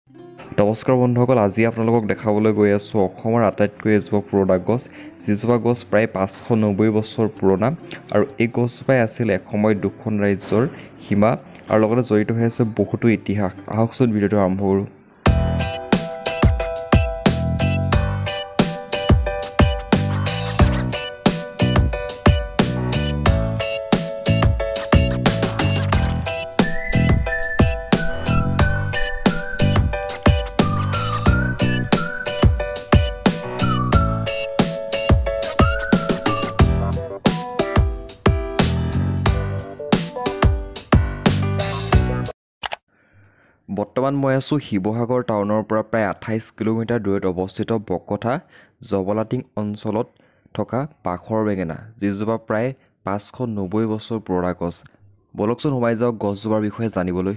নমস্কাৰ বন্ধুসকল, আজি আপোনালোকক দেখাবলৈ গৈ আছোঁ অসমৰ আটাইতকৈ এজোপা পুৰণা গছ, যিজোপা গছ প্ৰায় 590 বছৰ পুৰণা আৰু এই গছজোপাই আছিল এসময়ত দুখন ৰাজ্যৰ সীমা আৰু লগতে জড়িত হৈ আছে বহুতো ইতিহাস। আহকচোন ভিডিঅ'টো আৰম্ভ কৰোঁ। বৰ্তমান মই আছোঁ শিৱসাগৰ টাউনৰ পৰা প্ৰায় 28 কিলোমিটাৰ দূৰত অৱস্থিত বকথা জবলাটিং অঞ্চলত থকা বাখৰ বেঙেনা, যিজোপা প্ৰায় 590 বছৰ পুৰণা গছ। বলকচোন সোমাই যাওক গছজোপাৰ বিষয়ে জানিবলৈ।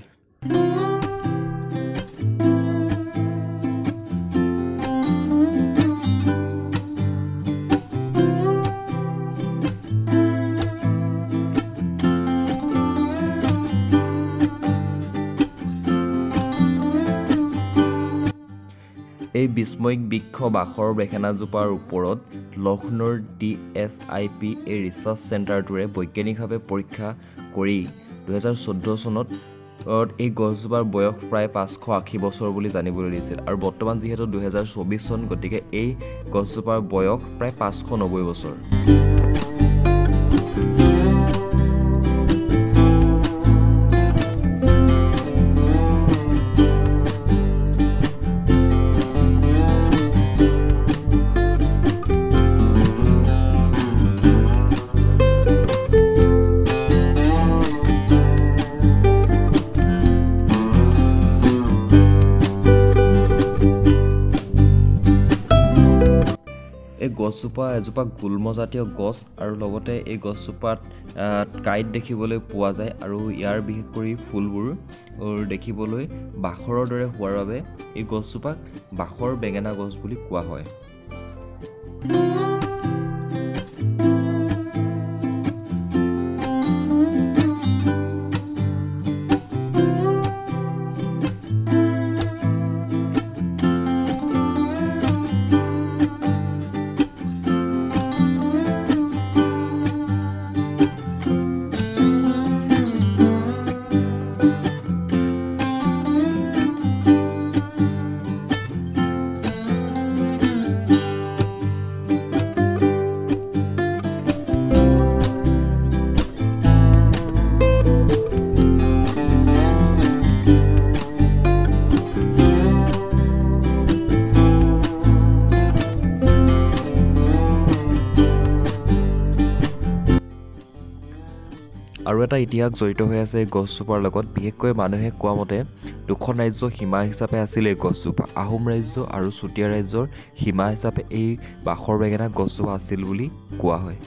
এই বিস্ময়িক বৃক্ষ বাখৰ বেঙেনাজোপাৰ ওপৰত লক্ষ্ণৌৰ DSIP ৰিচাৰ্চ চেণ্টাৰটোৰে বৈজ্ঞানিকভাৱে পৰীক্ষা কৰি 2014 চনত এই গছজোপাৰ বয়স প্ৰায় 580 বছৰ বুলি জানিবলৈ দিছিল আৰু বৰ্তমান যিহেতু 2024 চন, গতিকে এই গছজোপাৰ বয়স প্ৰায় 590 বছৰ। এই গছজোপা এজোপা গুল্মজাতীয় গছ আৰু লগতে এই গছজোপাত কাঁইট দেখিবলৈ পোৱা যায় আৰু ইয়াৰ বিশেষ কৰি ফুলবোৰ দেখিবলৈ বাখৰৰ দৰে হোৱাৰ বাবে এই গছজোপাক বাখৰ বেঙেনা গছ বুলি কোৱা হয়। আৰু এটা ইতিহাস জড়িত হৈ আছে এই গছজোপাৰ লগত। বিশেষকৈ মানুহে কোৱা মতে দুখন ৰাজ্যৰ সীমা হিচাপে আছিল এই গছজোপা। আহোম ৰাজ্য আৰু চুতীয়া ৰাজ্যৰ সীমা হিচাপে এই বাখৰ বেঙেনা গছজোপা আছিল বুলি কোৱা হয়।